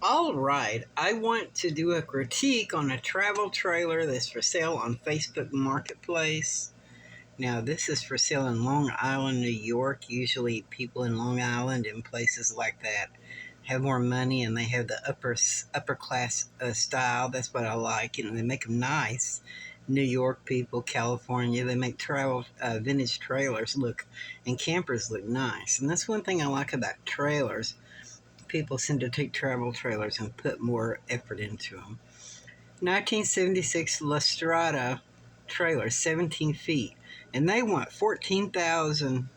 All right, I want to do a critique on a travel trailer that's for sale on Facebook Marketplace. Now, this is for sale in Long Island, New York. Usually, people in Long Island and places like that have more money and they have the upper class style. That's what I like, and they make them nice. New York people, California, they make travel vintage trailers look and campers look nice, and that's one thing I like about trailers. People seem to take travel trailers and put more effort into them. 1976 La Strada trailer, 17 feet, and they want 14,000.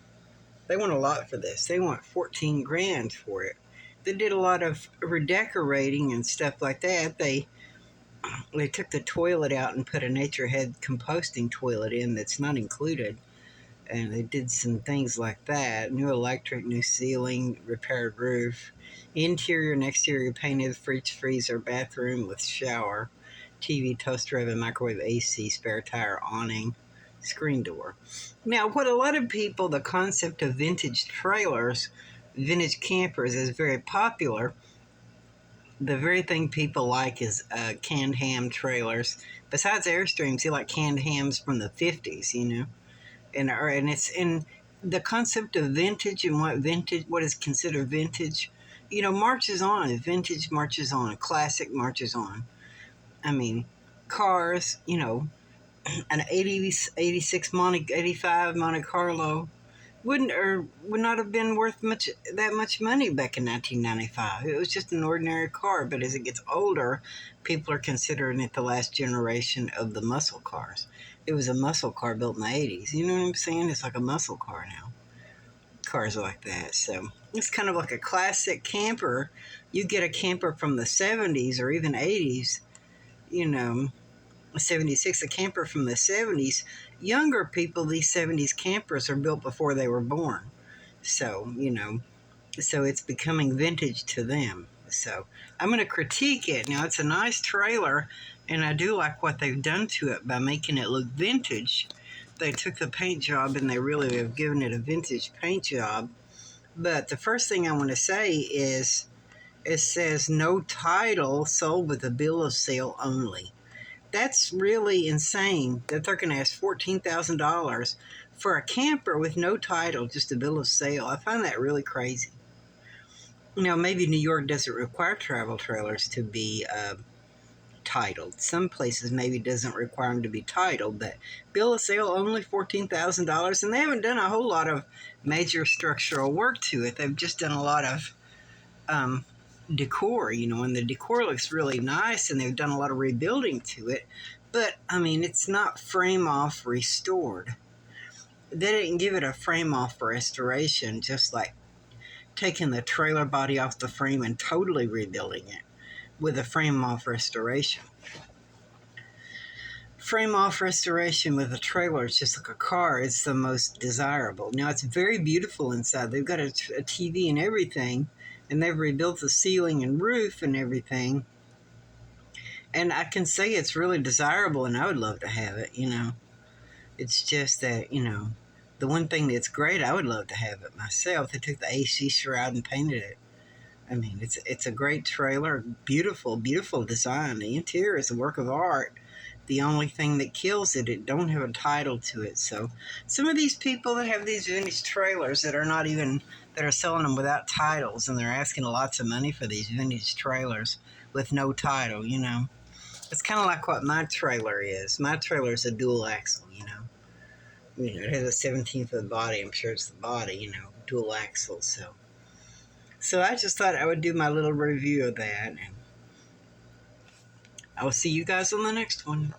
They want a lot for this. They want 14 grand for it. They did a lot of redecorating and stuff like that. They took the toilet out and put a Nature Head composting toilet in that's not included. And they did some things like that. New electric, new ceiling, repaired roof, interior and exterior painted, fridge, freezer, bathroom with shower, TV, toaster oven, microwave, AC, spare tire, awning, screen door. Now, what a lot of people, the concept of vintage trailers, vintage campers is very popular. The very thing people like is canned ham trailers. Besides Airstreams, you like canned hams from the 50s, and it's in the concept of vintage and what is considered vintage, marches on. Vintage marches on. Classic marches on. I mean, cars, an 86 85 Monte Carlo would not have been worth that much money back in 1995. It was just an ordinary car, but as it gets older, people are considering it the last generation of the muscle cars. It was a muscle car built in the 80s. You know what I'm saying? It's like a muscle car now. Cars are like that. So it's kind of like a classic camper. You get a camper from the 70s or even 80s, 76, a camper from the 70s. Younger people, these 70s campers are built before they were born. So, so it's becoming vintage to them. So I'm going to critique it. Now, it's a nice trailer, and I do like what they've done to it by making it look vintage. They took the paint job and they really have given it a vintage paint job. But the first thing I want to say is it says no title, sold with a bill of sale only. That's really insane that they're going to ask $14,000 for a camper with no title, just a bill of sale. I find that really crazy. Maybe New York doesn't require travel trailers to be titled. Some places maybe doesn't require them to be titled, but bill of sale only $14,000, and they haven't done a whole lot of major structural work to it. They've just done a lot of decor, and the decor looks really nice, and they've done a lot of rebuilding to it, but it's not frame off restored. They didn't give it a frame off restoration, just like taking the trailer body off the frame and totally rebuilding it with a frame off restoration. Frame off restoration with a trailer is just like a car. It's the most desirable. Now, it's very beautiful inside. They've got a TV and everything, and they've rebuilt the ceiling and roof and everything. And I can say it's really desirable, and I would love to have it, It's just that, the one thing that's great, I would love to have it myself. They took the AC shroud and painted it. It's a great trailer. Beautiful, beautiful design. The interior is a work of art. The only thing that kills it don't have a title to it. So some of these people that have these vintage trailers that are selling them without titles, and they're asking lots of money for these vintage trailers with no title, It's kind of like what my trailer is. My trailer is a dual axle, it has a 17-foot body. I'm sure it's the body, dual axle. So I just thought I would do my little review of that. And I will see you guys on the next one.